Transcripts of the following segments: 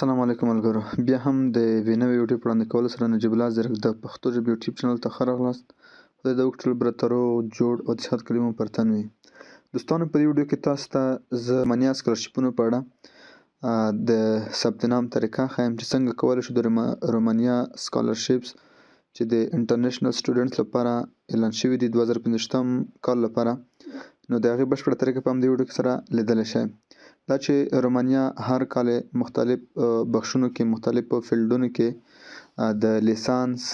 السلام علیکم ملګرو، بیا هم د یوې نوې ویډیو په وړاندې کولو سره نجیب الله زرک د پښتو ژبې یوټیوب چینل ته ښه راغلاست. خدای د وکړل برته روغ جوړ او د صحت کلي مو پر تن وي. دوستانو، په دې ویډیو کې تاسو ته زه رومانیا سکالرشیپونو په اړه د ثبت نام طریقه ښایم چې څنګه کولی شو د رومانیا سکالرشیپس چې د انټرنیشنل سټوډنټس لپاره اعلان شوي دي 2015 کال لپاره، نو د هغې بشپړه طریقه په همدې ویډیو کې سره لیدلی شئ. دا چې رومانیا هر کال مختلف بخشونو کې مختلفو فیلډونو کې د لیسانس،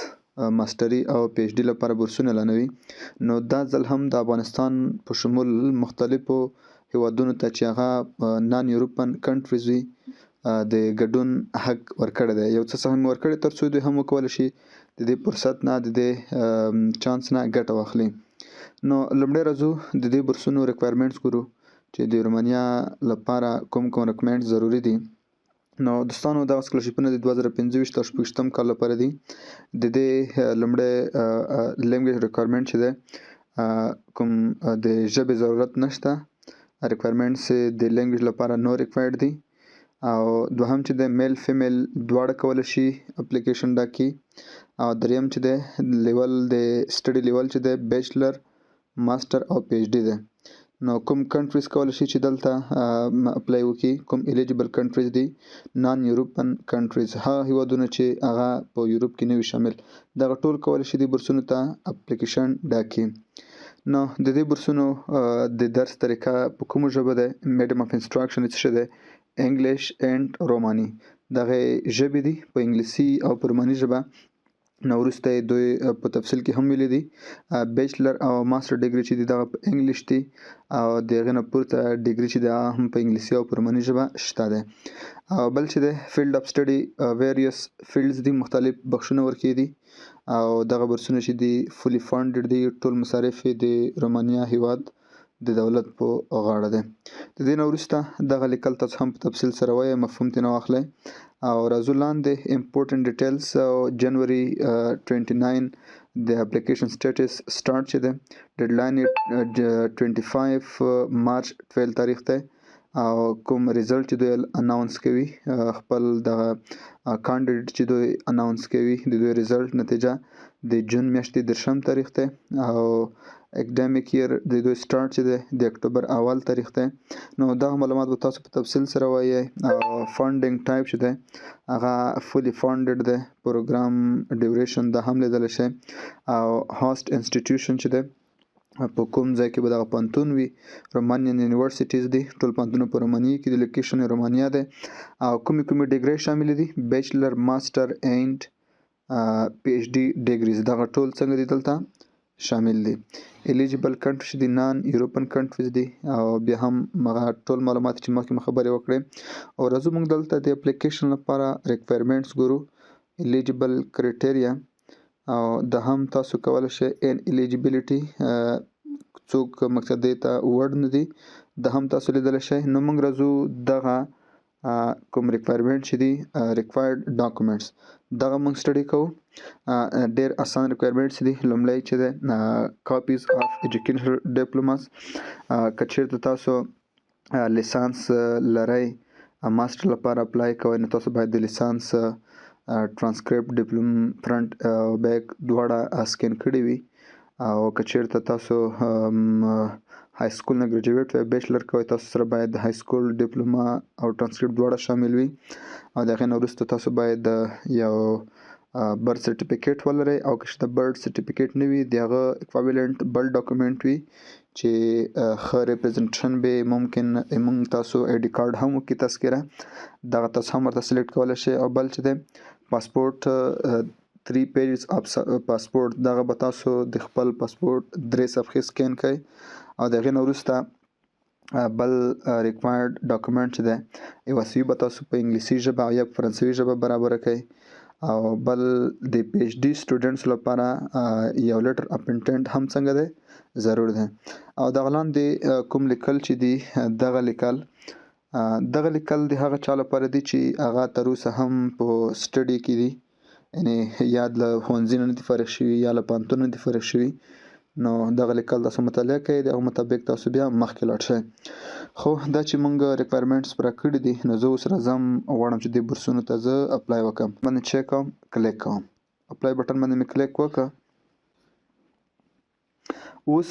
ماستري او پی ایچ ډي لپاره بورسونه اعلانوي، نو دا ځل هم د افغانستان په شمول مختلفو هیوادونو ته چې هغه نان یورپن کنټریز وي د ګډون حق ورکړی دی. یو څه سهم ورکړی تر څو دوی هم وکولی شي د دې فرصت نه د دې چانس نه ګټه واخلي. نو لومړی راځو د دې بورسونو ریکوایرمنټس ګورو چې د رومانیا لپاره کوم ریکوایرمنټ ضروری دي. نو دوستانو، دا سکالرشیپونه د 2025 او 26 کال لپاره دي. د دې لومړی لینګویج ریکوایرمنټ چې دی کوم د ژبې ضرورت نشته، ریکوایرمنټس د لینګویج لپاره نو ریکوایرډ دي. او دوهم چې د میل فیمیل دواړه کولی شي اپلیکیشن ډاکي. او دریم چې دی لیول د سټډي لیول چې دی بیچلر، ماستر او پی ایچ ډي دی. نو کوم کنټریز کولی شي چې دلته اپلای وکړي، کوم الیجیبل کنټریز دي نان یورپن کنټریز، هغه هیوادونه چې هغه په یورپ کې نه وي شامل، دغه ټول کولی شي دې بورسونو ته اپلیکیشن ډاکي. نو د دې بورسونو د درس طریقه په کومه ژبه ده؟ میډیم اف انسټرکشن څه شی دی؟ انګلیش اینډ روماني. دغه ژبې دي په انګلیسي او په روماني ژبه. نو وروسته یې دوی په تفصیل کې هم ویلي دي بیچلر او ماستر ډیګري چې دي دغه په انګلیش دي، او د هغې نه پورته ډیګري چې دی هغه هم په انګلیسي او په روماني ژبه شته دی. او بل چې دی فیلډ اف سټډي ویریس فیلډز دي، مختلف بخشونه ورکړي دي. او دغه بورسونه چې دي فولي فانډډ دي، ټول مصارف یې د رومانیا هیواد د دولت په غاړه دی. د دې نه وروسته دغه لیکل تاسو هم په تفصیل سره وایئ، مفهوم ترې واخلئ. او راځو لاندې امپورټنټ ډیټیلز. جنوري 29 د اپلیکیشن سټیټس سټارټ چې دی، ډیډلاین 25 مارچ 12 تاریخ دی. او کوم ریزلټ چې دوی اناونس کوي، خپل دغه کانډیډیټ چې دوی اناونس کوي د دوی ریزلټ نتیجه د جون میاشتې 30 تاریخ دی. او اکډمیک ایر د دوی سټارټ چې دی د اکتوبر اول تاریخ دی. نو دغه معلومات به تاسو په تفصیل سره وایئ. او فانډینګ ټایپ چې دی هغه فولي فانډډ دی. پروګرام ډیوریشن دا هم لیدلی شئ. او هاست انسټیټیوشن چې دی په کوم ځای کې به دغه پوهنتون وي، رومانیان یونیورسټیز دي، ټول پوهنتونونه په رومانیې کې د لوکیشن رومانیا دی. او کومې ډیګرۍ شامل دي؟ بیچلر، ماستر اینډ پی ایچ ډي ډیګریز، دغه ټول څنګه دي دلته شامل دي. الیجیبل کنټری چې دي نان یورپن کنټریز دي. او بیا هم هغه ټول معلومات چې مخکې مو خبرې وکړې. او راځو موږ دلته د اپلیکیشن لپاره ریکوایرمنټس ګورو، الیجیبل کرایټیریا. او د هم تاسو کولی شئ ان الیجیبیلیټي څوک مقصد دې ته وړ نه دي، د هم تاسو لیدلی شئ. نو موږ راځو دغه کوم ریکوایرمنټ چې دي ریکوایرډ ډاکومنټس دغه موږ سټډي کوو. ډېر اسان ریکوایرمنټس دي. لومړی چې دی کاپیز اف ایجوکیشنل ډیپلوماس، که چېرته تاسو لیسانس لرئ، ماستر لپاره اپلای کوئ، نو تاسو باید د لیسانس ټرانسکریپټ، ډیپلوم فرنټ او بیک دواړه سکین کړي وي. او که چېرته تاسو های سکول نه ګریجویټ وئ، بیچلر کوئ، تاسو سره باید های سکول، ډیپلوما او ټرانسکریپټ دواړه شامل وي. او د هغې نه وروسته تاسو باید یو برث سرټیفیکیټ ولرئ. او که چېرته برث سرټیفیکیټ نه وي، د هغه اکویوالنټ بل ډاکومنټ وي چې ښه ریپرزنټیشن به ممکن موږ تاسو آی ډي کارډ هم وکړي تذکره، دغه تاسو هم ورته سلیکټ کولی شئ. او بل چې دی پاسپورټ 3 پیجز اف پاسپورټ، دغه به تاسو د خپل پاسپورټ 3 صفحې سکین کړئ. او د هغې نه وروسته بل ریکوایرډ ډاکومنټ چې دی یوه سی وي به تاسو په انګلیسي ژبه او یا په فرانسوي ژبه برابره کړئ. او بل د پی ایچ ډي سټوډنټس لپاره یو لیټر اف انټینټ هم څنګه دی ضرور دی. او دغه لاندې کوم لیکل چې دي دغه لیکل د هغه چا لپاره دي چې هغه تر اوسه هم په سټډي کې دي، یعنې یا له ښوونځي نه دي فارغ شوي یا له پوهنتون نه دي فارغ شوي. نو دغه لیکل تاسو مطالعه کوئ، د هغه مطابق تاسو بیا مخکې لاړ شئ. خو دا چې مونږ ریکوایرمنټس پوره کړي دي، نو زه اوس راځم غواړم چې دې بورسونو ته زه اپلای وکړم. باندې چیک کوم، کلیک کوم، اپلای بټن باندې مې کلیک وکړه. اوس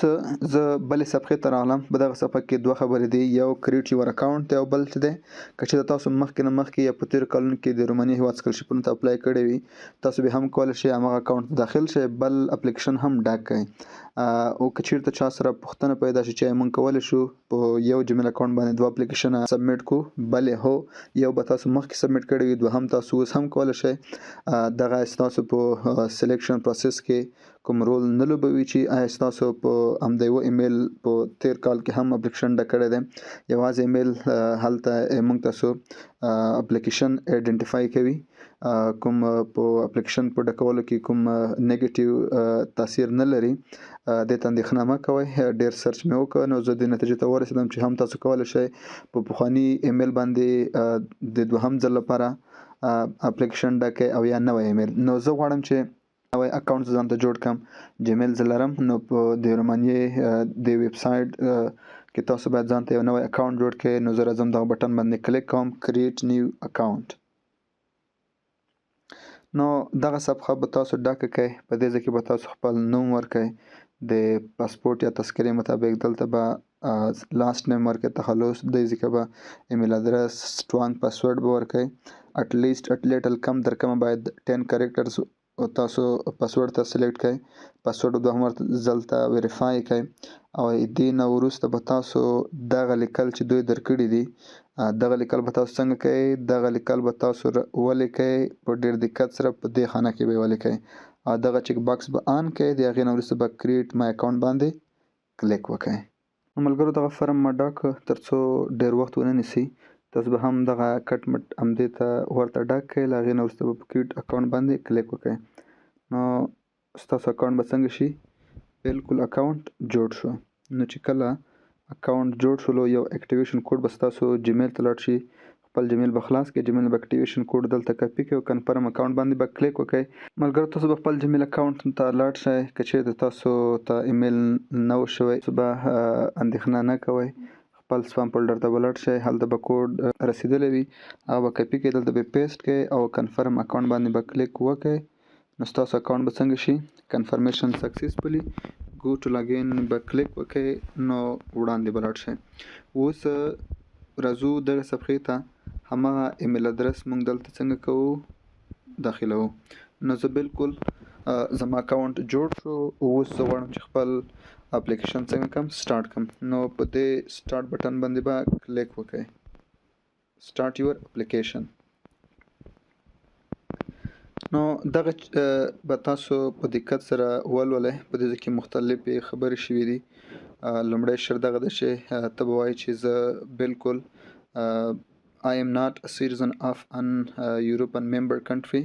زه بلې صفحې ته راغلم. په دغه صفحه کې دوه خبرې دي، یو کریټ یور اکاونټ دی او بل څه دی که چېرته تاسو مخکې یا په تېرو کلونو کې د رومانیې هېواد سکالرشپونو ته اپلای کړی وي، تاسو بیا هم کولی شئ همغه اکاونټ ته داخل شئ، بل اپلیکیشن هم ډک کړئ. او که چېرته چا سره پوښتنه پیدا شي چې موږ کولی شو په یو جمیل اکاونټ باندې دوه اپلیکیشنه سبمیټ کړو، بلې هو، یو به تاسو مخکې سبمیټ کړی وي، دوهم تاسو اوس هم کولی شئ. دغه ستاسو په سلیکشن پروسس کې کوم رول نه لوبوي چې آیا ستاسو په همدا یوه ایمیل په تېر کال کې هم اپلیکیشن ډک کړی دی. یوازې ایمیل هلته موږ تاسو اپلیکیشن ایډنټیفای کوي. کوم په اپلیکیشن په ډکولو کې کوم نیګیټیو تاثیر نه لري، دې ته اندېښنه مه کوئ. ډېر سرچ مې وکړ، نو زه دې نتیجې ته ورسېدم چې هم تاسو کولی شئ په پخواني ایمیل باندې د دوهم ځل لپاره اپلیکیشن ډک کړئ او یا نوی ایمیل. نو زه غواړم چې نوی اکاونټ ځان ته جوړ کړم. جیمیل زه لرم، نو په د رومانیې د ویب سایټ کې تاسو باید ځان ته یو نوی اکاونټ جوړ کړئ. نو زه راځم دغه بټن باندې کلیک کوم، کریټ نیو اکاونټ. نو دغه صفحه به تاسو ډکه کړئ. په دې ځای کې به تاسو خپل نوم ورکړئ، د پاسپورټ یا تذکرې مطابق. دلته به لاست نیم ورکړئ، تخلص. دې ځای کې به ایمیل ادرس، سټرانګ پاسورډ به ورکړئ. اټ لیټل کم تر کمه باید 10 کریکټرز تاسو پاسورډ ته سلیکټ کړئ. پاسورډ دوهم ځل ته ویریفای کړئ او دې نه وروسته به تاسو دغه لیکل چې دوی درکړي دي، دغه لیکل به تاسو څنګه کوئ؟ دغه لیکل به تاسو ولیکئ په ډېر دقت سره، په دې خانه کې به یې ولیکئ او دغه چیک باکس به آن کړئ. د هغې نه وروسته به کریټ مای اکاونټ باندې کلیک وکړئ. نو ملګرو دغه فارم ما ډک تر څو ډېر وخت ونه نیسي. تاسو به هم دغه کټ مټ همدې ته ورته ډک کړئ. له هغې نه وروسته به په کریټ اکاونټ باندې کلیک وکړئ. نو ستاسو اکاونټ به څنګه شي؟ بالکل اکاونټ جوړ شو. نو چې کله اکاونټ جوړ شولو، یو اکټیویشن کوډ به ستاسو جیمیل ته لاړ شي. خپل جیمیل به خلاص کړئ، جیمیل به اکټیویشن کوډ دلته کاپي کړئ او کنفرم اکاونټ باندې به کلیک وکړئ. ملګرو تاسو به خپل جیمیل اکاونټ ته لاړ شئ. که چېرته تاسو ته ایمیل نه و شوی، تاسو به اندېښنه نه کوئ، خپل سپام فولډر ته به لاړ شئ. هلته به کوډ رسیدلی وي، هغه به کاپي کړئ، دلته به پیسټ کړئ او کنفرم اکاونټ باندې به کلیک وکړئ. نو ستاسو اکاونټ به څنګه شي؟ کنفرمیشن سکسیسفولي گو ټو لاګین به کلیک وکړئ. نو وړاندې به لاړ شئ. اوس راځو دغه صفحې ته. هماغه ایمیل ادرس موږ دلته څنګه کوو؟ داخلوو. نو زه بالکل زما اکاونټ جوړ شو. اوس زه غواړم چې خپل اپلیکیشن څنګه کړم؟ سټارټ کړم. نو په دې سټارټ بټن باندې به کلیک وکړئ. سټارټ یور اپلیکیشن. نو دغه به تاسو په دقت سره ولولئ. په دې کې مختلفې خبرې شوي دي. لومړی شرط دغه ده چې ته به وایې چې زه بالکل I am not a citizen of an European member country.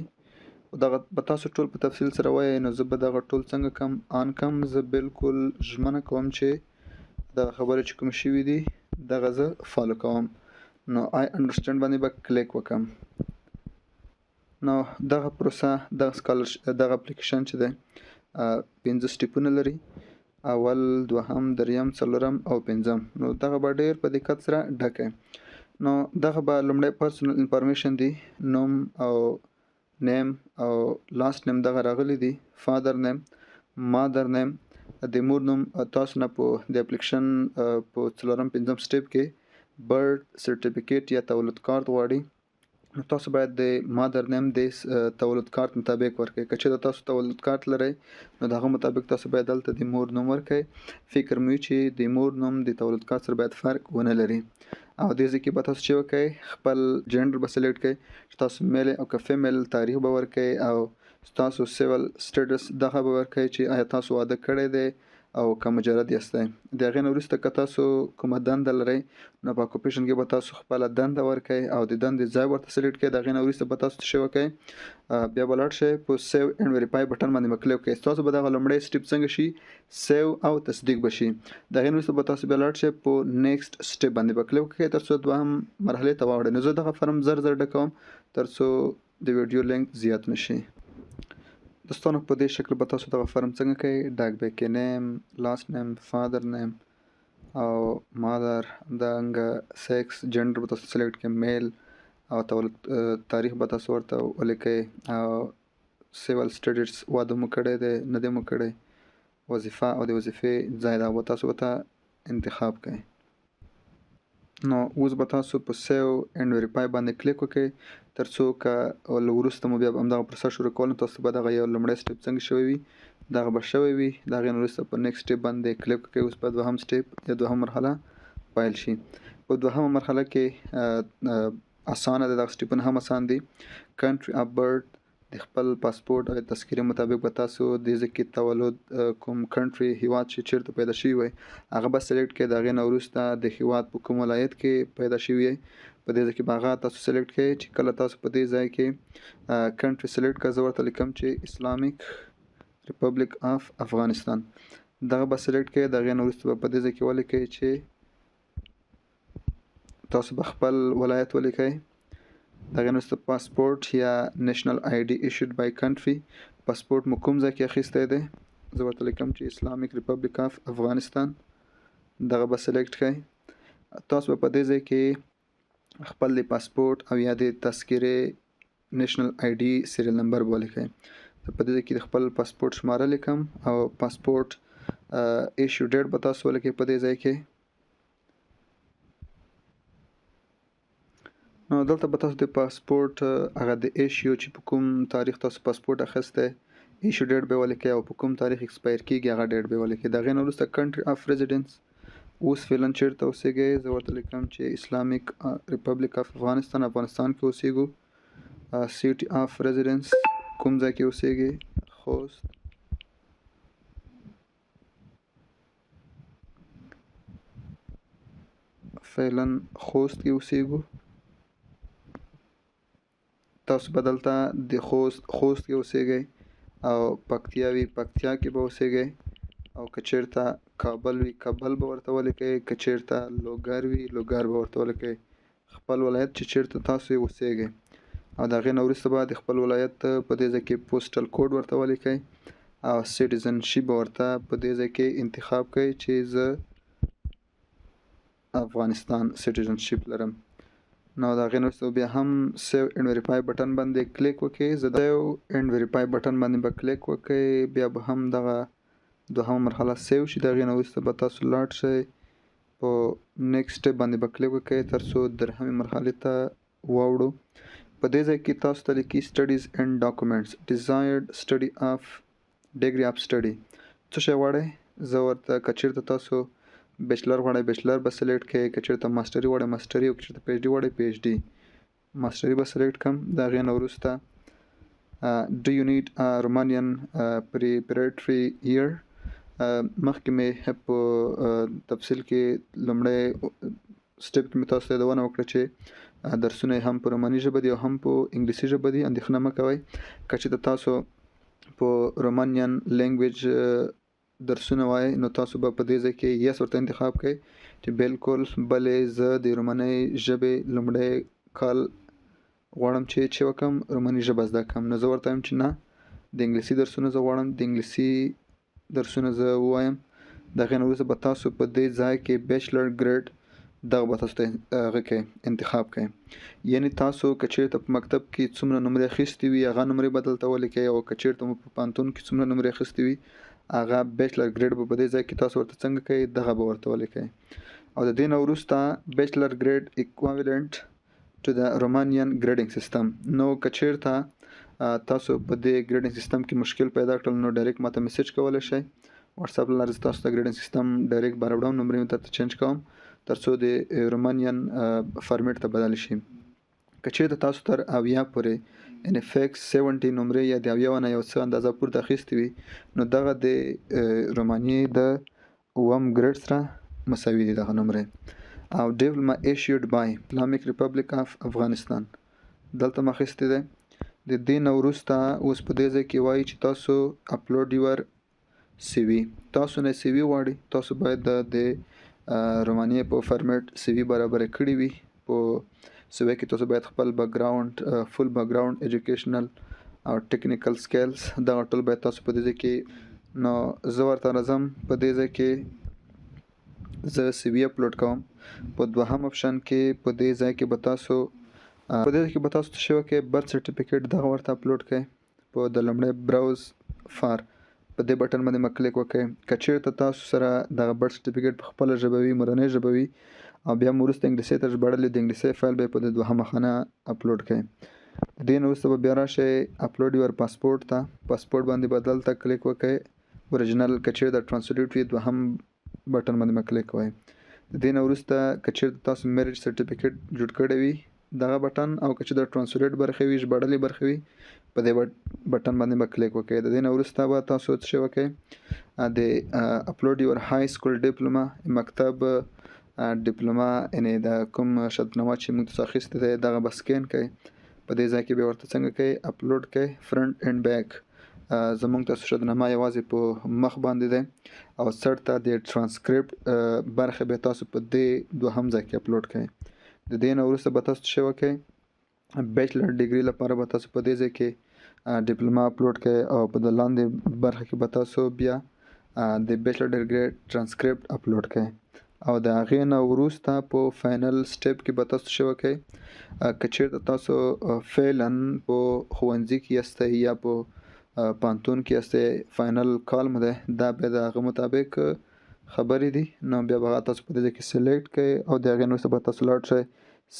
دغه به تاسو ټول په تفصیل سره وایئ. نو زه به دغه ټول څنګه کم آن کم؟ زه بالکل ژمنه کوم چې دغه خبرې چې کوم شوي دي دغه زه فالو کوم. نو I understand باندې به کلیک وکم. نو دغه پروسه، دغه اپلیکیشن چې دی 5 سټیپونه لري. اول، دوهم، دریم، څلورم او پنځم. نو دغه به ډېر په دقت سره ډک کړئ. نو دغه به لومړی پرسنل انفارمیشن دی، نوم او نیم او لاست نیم دغه راغلی دي. فادر نیم، مادر نیم، د مور نوم. تاسو نه په د اپلیکیشن په څلورم پنځم سټیپ کې برث سرټیفیکیټ یا تولد کارت غواړي. نو تاسو باید د مادر نیم د تولد کارت مطابق ورکړئ. که چېرته تاسو تولد کارت لرئ، نو د هغه مطابق تاسو باید دلته د مور نوم ورکړئ. فکر مې وي چې د مور نوم د تولد کارت سره باید فرق ونه لري. او دې ځای کې به تاسو چې وکړئ، خپل جنډر به سلیکټ کړئ چې تاسو میل او که فیمیل، تاریخ به ورکړئ او تاسو سیول سټیټس دغه به ورکړئ چې آیا تاسو واده کړی دی او که مجرد یاستئ. د هغې نه وروسته که تاسو کومه دنده لرئ، نو په اکوپیشن کې به تاسو خپله دنده ورکړئ او د دندې ځای ورته سلیکټ کړئ. د هغې نه وروسته به تاسو څه شی وکړئ؟ بیا به لاړ شئ په سیو اینډ ویریفای بټن باندې به کلیک وکړئ. تاسو به دغه لومړی سټیپ څنګه شي؟ سیو او تصدیق به شي. د هغې نه وروسته به تاسو بیا لاړ شئ په نیکسټ سټیپ باندې به کلیک وکړئ تر څو دوهم مرحلې ته واوړئ. نو زه دغه فارم زر ډکوم تر څو د ویډیو لینک زیات نشي. دوستانو په دې شکل به تاسو دغه فارم څنګه کوئ. ډاک بیکي نیم، لاست نیم، فادر نیم او مادر، همدارنګه سیکس، جنډر به تاسو سلیکټ کړئ، میل، او تولد تاریخ به تاسو ورته ولیکئ، او سیول سټډیز واده مو کړی دی نه دی مو کړی، وظیفه او د وظیفې ځای دا به تاسو ورته انتخاب کړئ. نو اوس به تاسو په سیو اینډ ویریفای باندې کلیک وکړئ، تر څو که وروسته مو بیا همدغه پروسه شروع کول نو تاسو به دغه یو لومړی سټیپ څنګه شوی وي دغه به شوی وي. د هغې نه وروسته په نیکسټ سټیپ باندې کلیک وکړئ. اوس په دوهم سټیپ یا دوهم مرحله پیل شي. په دوهمه مرحله کې اسانه ده، دغه سټیپونه هم اسان دي. کنټري اف برث، د خپل پاسپورټ او تذکرې مطابق به تاسو د ځای کې تولد کوم کنټري هیواد چې چیرته پیدا شوي وي هغه به سلیکټ کړئ. د هغې نه وروسته د هیواد په کوم ولایت کې پیدا شوي یې په دې ځای کې به هغه تاسو سلیکټ کړئ. چې کله تاسو په دې ځای کې کنټري سلیکټ کړئ، زه ورته لیکم چې اسلامیک ریپبلیک اف افغانستان، دغه به سلیکټ کړئ. د هغې نه وروسته به په دې ځای کې ولیکئ چې تاسو به خپل ولایت ولیکئ. د هغې نه وروسته پاسپورټ یا نیشنل آی ډي ایشوډ بای کنټري، پاسپورټ مو کوم ځای کې اخیستی دی، زه ورته لیکم چې اسلامیک ریپبلیک اف افغانستان، دغه به سلیکټ کړئ. تاسو به په دې ځای کې خپل د پاسپورټ او یا د تذکرې نیشنل آی ډي سیریل نمبر به ولیکئ. زه په دې ځای کې د خپل پاسپورټ شماره لیکم او پاسپورټ ایشو ډیټ به تاسو ولیکئ په دې ځای کې. نو دلته به تاسو د پاسپورټ هغه د ایشیو چې په کوم تاریخ تاسو پاسپورټ اخیستی ایشو ډیټ به ولیکئ او په کوم تاریخ ایکسپایر کیږي هغه ډیټ به ولیکئ. د هغې نه وروسته کنټري اف ریزیډنس، اوس فعلا چیرته اوسیږئ، زه ورته لیکم چې اسلامیک ریپبلیک اف افغانستان، افغانستان کې اوسیږو. سیټي اف ریزیډنس، کوم ځای کې اوسیږئ، خوست. فعلا خوست کې اوسیږو. تاسو به دلته د خوست کې اوسیږئ، او پکتیا وي پکتیا کې به اوسیږئ، او که چیرته کابل وي کابل به ورته ولیکئ، که چیرته لوګر وي لوګر به ورته ولیکئ. خپل ولایت چې چیرته تاسو یې اوسیږئ، او د هغې نه وروسته به د خپل ولایت په دې ځای کې پوسټل کوډ ورته ولیکئ، او سټیزنشپ به ورته په دې ځای کې انتخاب کړئ چې زه افغانستان سټیزنشپ لرم. نو د هغې نه وروسته بیا هم سیو اینډ ویریفای بټن باندې کلیک وکړئ. زه د سیو اینډ ویریفای بټن باندې به کلیک وکړئ، بیا به هم دغه دوهمه مرحله سیو شي. د هغې نه وروسته به تاسو لاړ شئ، په نیکسټ سټیپ باندې به کلیک وکړئ تر څو درهمې مرحلې ته واوړو. په دې ځای کې تاسو ته لیکي سټډیز اینډ ډاکومنټس، ډیزایرډ سټډي اف ډیګري اف سټډي، څه شی غواړئ. زه ورته که چیرته تاسو بیچلر غواړئ بیچلر به سلیکټ کړئ، که چیرته ماسټري غواړئ ماسټري، او که چیرته پی ایچ ډي غواړئ پی ایچ ډي. ماسټري به سلیکټ کړم. د هغې نه وروسته ډو یو نیډ رومانین پریپریټري ایئر، مخکې مې په تفصیل کې لومړی سټیپ کې مې تاسو ته یادونه وکړه چې درسونه هم په روماني ژبه دي او هم په انګلیسي ژبه دي. اندېښنه مه کوئ، که چېرته تاسو په رومانین لینګویج درسونه وای نو تاسو به په دې ځای کې یس ورته انتخاب کړئ چې بالکل بلې زه د رومانۍ ژبې لومړی کال غواړم چې وکړم روماني ژبه زده کړم. نو زه ورته وایم چې نه، د انګلیسي درسونه زه غواړم د انګلیسي درسونه زه ووایم. د هغې نه وروسته به تاسو په دې ځای کې بیچلر ګریډ دغه به تاسو ته هغه کې انتخاب کړئ. یعنې تاسو که چیرته په مکتب کې څومره نمرې اخیستې وي هغه نمرې به دلته ولیکئ، او که چیرته مو په پوهنتون کې څومره نمرې اخیستې وي هغه بیچلر ګریډ به په دې ځای کې تاسو ورته څنګه کوئ دغه به ورته ولیکئ. او د دې نه وروسته بیچلر ګریډ اکویوالنټ ټو د رومانین ګریډینګ سیستم. نو که چیرته تاسو په دې ګریډینګ سیستم کې مشکل پیدا کړل نو ډایرکټ ماته میسج کولی شئ. واتساپ له لارې تاسو ته ګریډینګ سیستم ډایرکټ براوړم، نمرې مې درته چینج کوم تر څو د رومانین فارمیټ ته بدل شي. که چیرته تاسو تر 80 پورې یعنې فیکس 70 نمرې یا د 80 نه یو څه اندازه پورته اخیستې وي نو دغه د رومانیې د 9م ګریډ سره مساوي دي دغه نمرې. او ډیپلوما ایشوډ بای اسلامیک ریپبلیک اف افغانستان دلته م اخیستی دی. د دې نه وروسته اوس په دې ځای کې وایي چې تاسو اپلوډ یور سی وي، تاسو نه سی وي غواړي، تاسو باید د رومانیې په فارمیټ سی وي برابر کړی وي. په سی وي کې تاسو باید خپل بیکګراوند فل بیکګراوند ایجوکیشنل او ټیکنیکل سکیلز دغه ټول باید تاسو په دې ځای کې نو زه ورته راځم په دې ځای کې زه سی وي اپلوډ کوم په دوهم اپشن کې په دې ځای کې به تاسو څه شی وکړئ برث سرټیفیکیټ دغه ورته اپلوډ کړئ په د لومړی براوز فار په دې بټن باندې کلیک وکړئ که چېرته تاسو سره دغه برث سرټیفیکیټ په خپله ژبه وي مورنۍ ژبه وي او بیا مو وروسته انګلیسي ته ژباړلی د انګلیسي فایل به یې په دې دوهمه خانه اپلوډ کړئ د دې نه وروسته به بیا راشئ اپلوډ یور پاسپورټ ته پاسپورټ باندې به دلته کلیک وکړئ اوریجنل که چېرته ټرانسلیټ وي دوهم بټن باندې کلیک کوئ د دې نه وروسته که چېرته تاسو میریج سرټیفیکیټ جوړ کړی وي دغه بټن او که چې د ټرانسلیټ برخه وي ژباړلې برخه وي په دې بټن باندې به کلیک وکړئ د دې نه وروسته به تاسو څه شی وکړئ د اپلوډ یور های سکول ډیپلوما مکتب ډیپلوما یعنې د کوم شهادتنامه چې موږ تاسو اخیستی دی دغه به سکین کړئ په دې ځای کې بیا ورته څنګه کوئ اپلوډ کړئ فرنټ اینډ بیک زموږ تاسو شهادتنامه یوازې په مخ باندې دی او سر ته د ټرانسکریپټ برخه به تاسو په دې دوهم ځای کې اپلوډ کړئ د دې نه وروسته به تاسو څه شی وکړئ بیچلر ډیګري لپاره به تاسو په دې ځای کې ډیپلوما اپلوډ کړئ او په د لاندې برخه کې به تاسو بیا د بیچلر ډیګري ټرانسکریپټ اپلوډ کړئ او د هغې نه وروسته په فاینل سټیپ کې به تاسو څه شی وکړئ که چېرته تاسو فعلا په ښوونځي کې یاستئ یا په پوهنتون کې یاستئ فاینل کال مو دی دا بیا د هغه مطابق خبرې دي نو بیا به تاسو په دې ځای کې سلیکټ کړئ او د هغې نه وروسته به تاسو لاړ شئ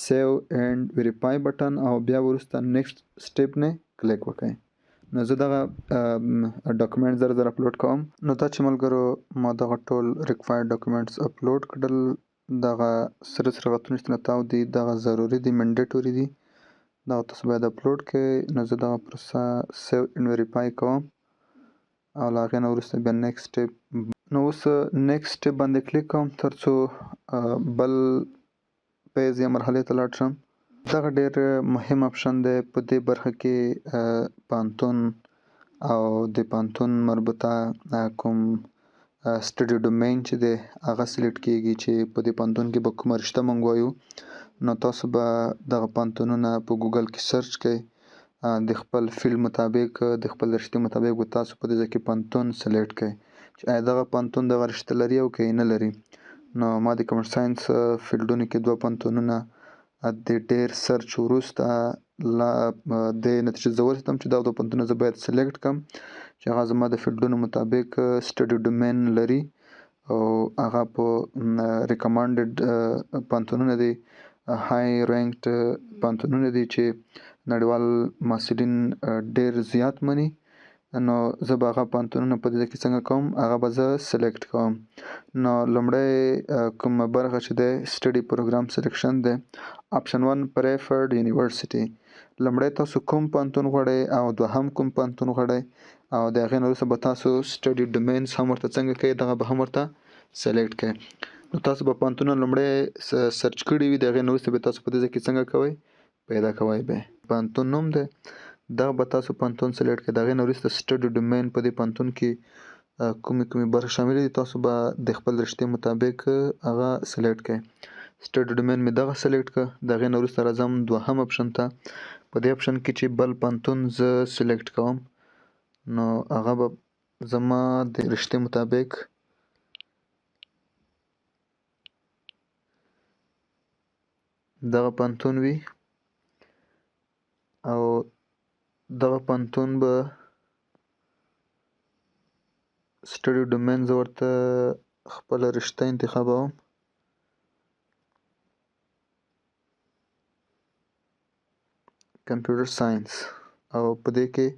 سیو اینډ ویریفای بټن او بیا وروسته نیکسټ سټیپ نه کلیک وکړئ نو زه دغه ډاکومنټ زر اپلوډ کوم نو دا چې ملګرو ما دغه ټول ریکوایر ډاکومنټس اپلوډ کړل دغه سره خطونه چې نه تاو دي دغه ضروري دي منډیټوري دي دغه تاسو باید اپلوډ کړئ نو زه دغه پروسه سیو اینډ ویریفای کوم او له هغې نه وروسته بیا نیکسټ سټیپ نو اوس نیکسټ سټیپ باندې کلیک کوم تر څو بل پیز یا مرحلې ته لاړ شم دغه ډېر مهم اپشن دی په دې برخه کې پوهنتون او د پوهنتون مربوطه کوم سټډي ډومین چې دی هغه سلیکټ کیږي چې په دې پوهنتون کې به کومه رشته موږ وایو نو تاسو به دغه پوهنتونونه په ګوګل کې سرچ کړئ د خپل فیلډ مطابق د خپل رشتې مطابق به تاسو په دې ځای کې پوهنتون سلیکټ کړئ چې آیا دغه پوهنتون دغه رشته لري او که یې نه لري نو ما د کمپیوټر ساینس فیلډونو کې دوه پوهنتونونه د ډېر سرچ وروسته د نتیجې زه ورسېدم چې دا دوه پوهنتونونه زه باید سلیکټ کړم چې هغه زما د فیلډونو مطابق سټډي ډومین لري او هغه په ریکمانډډ پوهنتونونه دي های رینکډ پوهنتونونه دي چې نړیوال محصلین ډېر زیات مني نو زه به هغه پوهنتونونه په دې کې څنګه کوم هغه به زه سلیکټ کوم نو لومړی کومه برخه چې دی سټډي پروګرام سلیکشن دی اپشن 1 پریفرډ یونیورسټي لومړی تاسو کوم پوهنتون غواړئ او دوهم کوم پوهنتون غواړئ او د هغې نه وروسته به تاسو سټډي ډومینز هم ورته څنګه کوئ دغه به هم ورته سلیکټ کړئ نو تاسو به پوهنتونونه لومړی سرچ کړي وي د هغې نه وروسته به تاسو په دې ځای کې څنګه کوئ پیدا کوئ به پوهنتون نوم دی دغه به تاسو پوهنتون سلیکټ کړئ د هغې نه وروسته سټډي ډومین په دې پوهنتون کې کومې برخې شاملې دي تاسو به د خپل رشتې مطابق هغه سلیکټ کړئ سټډي ډومین مې دغه سلیکټ کړه د هغې نه وروسته راځم دوهم اپشن ته په دې اپشن کې چې بل پوهنتون زه سلیکټ کوم نو هغه به زما د رشتې مطابق دغه پوهنتون وي او دغه پوهنتون به سټډي ډومین زه ورته خپله رشته انتخابوم کمپیوټر ساینس او په دې کې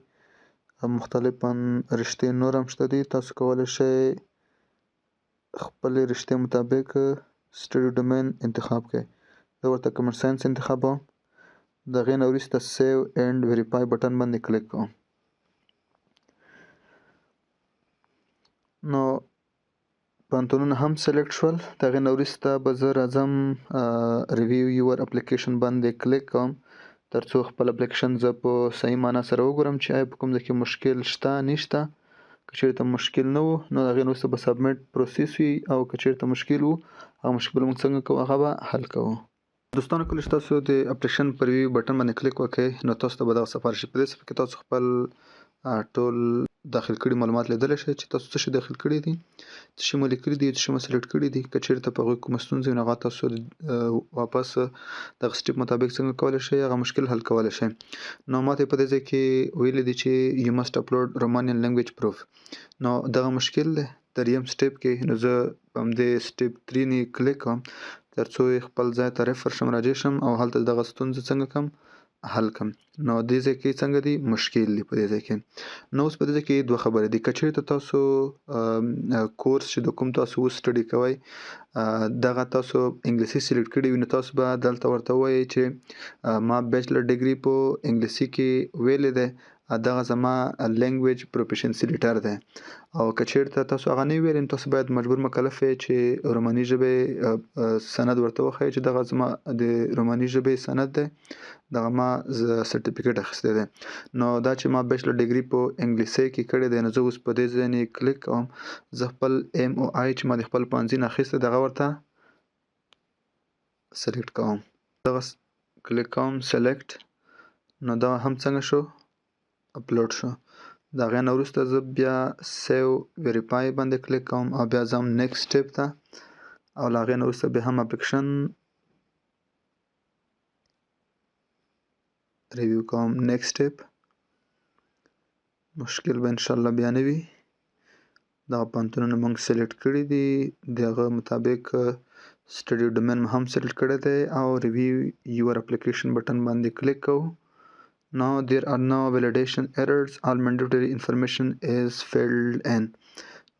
مختلفاً رشتې نور هم شته دي تاسو کولی شئ خپلې رشتې مطابق سټډي ډومین انتخاب کړئ زه ورته کمپیوټر ساینس انتخابوم د هغې نه وروسته سیو اینډ ویریفای بټن باندې کلیک کوم نو پوهنتونونه هم سلیکټ شول د هغې نه وروسته به زه راځم ریویو یور اپلیکیشن باندې کلیک کوم تر څو خپل اپلیکیشن زه په صحیح معنا سره وګورم چې آیا په کوم ځای کې مشکل شته نشته که چېرته مشکل نه و نو د هغې نه وروسته به سبمیټ پروسیس وي او که چېرته مشکل و هغه مشکل به موږ څنګه کوو هغه به حل کوو دوستانو کله چې تاسو د اپلیکیشن پر ویو بټن باندې کلیک وکړئ نو تاسو ته به دغه سفارش شي. په دې صفحه کې تاسو خپل ټول داخل کړي معلومات لیدلی شئ چې تاسو څه شي داخل کړي دي، څه شي مو لیکلي دي، څه شي مو سلیکټ کړي دي. که چېرته په هغوی کومه ستونزه وي نو هغه تاسو واپس دغه سټیپ مطابق څنګه کولی شئ هغه مشکل حل کولی شئ. نو ماته په دې ځای کې ویلي دي چې you must upload Romanian language proof. نو دغه مشکل دی. دریم سټیپ کې نو زه په همدې سټیپ 3 نه کلیک کوم تر څو خپل ځای ته ریفر شم، راجع شم او هلته دغه ستونزه څنګه کړم حل کړم. نو دې ځای کې څنګه دي مشکل دي په دې ځای کې. نو اوس په دې ځای کې دوه خبرې دي. که چېرته تاسو کورس چې د کوم تاسو اوس سټډي کوئ دغه تاسو انګلیسي سلیکټ کړي وي نو تاسو به دلته ورته ووایئ چې ما بیچلر ډیګري په انګلیسي کې ویلې دی، دغه زما لینګویج پروفیشنسي لیټر دی. او که چېرته تاسو هغه نه ویلې نو تاسو باید مجبور مکلف یې چې روماني ژبې سند ورته وښایئ چې دغه زما د روماني ژبې سند دی، دغه ما سرټیفیکیټ اخیستی دی. نو دا چې ما بیچلر ډیګري په انګلیسي کې کړی دی نو زه اوس په دې ځای نه کلیک کوم. زه خپل MOI چې ما د خپل پوهنځي نه اخیستی دغه ورته سلیکټ کوم. دغه کلیک کوم سلیکټ. نو دا هم څنګه شو اپلوډ شو. د هغې نه وروسته زه بیا سیو ویریفای باندې کلیک کوم او بیا ځم نیکسټ سټیپ ته او له هغې نه وروسته بیا هم اپلیکیشن ریویو کوم. نیکسټ سټیپ مشکل به انشاءالله بیا نه وي. دغه پوهنتونونه موږ سلیکټ کړي دي، د هغه مطابق سټډي ډومین هم سلیکټ کړی دی او ریویو یور اپلیکیشن بټن باندې کلیک کوو. Now there are no validation errors. All mandatory information is filled in.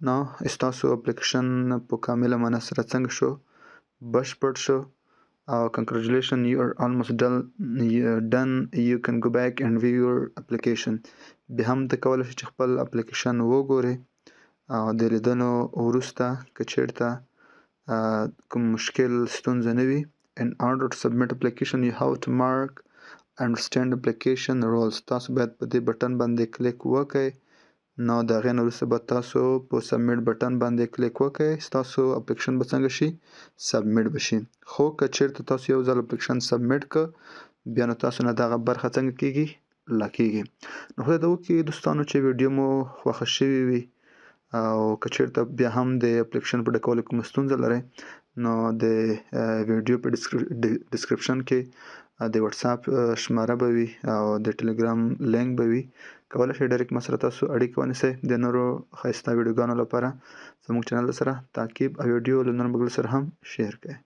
Now ستاسو اپلیکیشن په کامله معنا سره څنګه شو بشپړ شو او congratulations you are almost done. You can go back and view your application. بیا هم ته کولی شئ چې خپل اپلیکیشن وګورئ او د لیدنو وروسته که چېرته کوم مشکل ستونزه نه وي. In order to submit application you have to mark understand application rules. تاسو باید په دې بټن باندې کلیک وکړئ. نو د هغې نه وروسته به تاسو په سبمیټ بټن باندې کلیک وکړئ، ستاسو اپلیکیشن به څنګه شي سبمیټ به شي. خو که چېرته تاسو یو ځل اپلیکیشن سبمیټ کړ بیا نو تاسو نه دغه برخه څنګه کیږي لاکیږي. نو خدای دې وکړي دوستانو چې ویډیو مو خوښه شوې وي او که چېرته بیا هم د اپلیکیشن په ډکولو کومه ستونزه لرئ نو د ویډیو په ډسکرپشن کې د واتساپ شماره به وي او د ټلګرام لینک به وي. کولی شئ ډایرکټ ما سره تاسو اړیکه ونیسئ. د نورو ښایسته ویډیوګانو لپاره زموږ چینل سره تعقیب او ویډیو له نورو ملګرو سره هم شیر کړئ.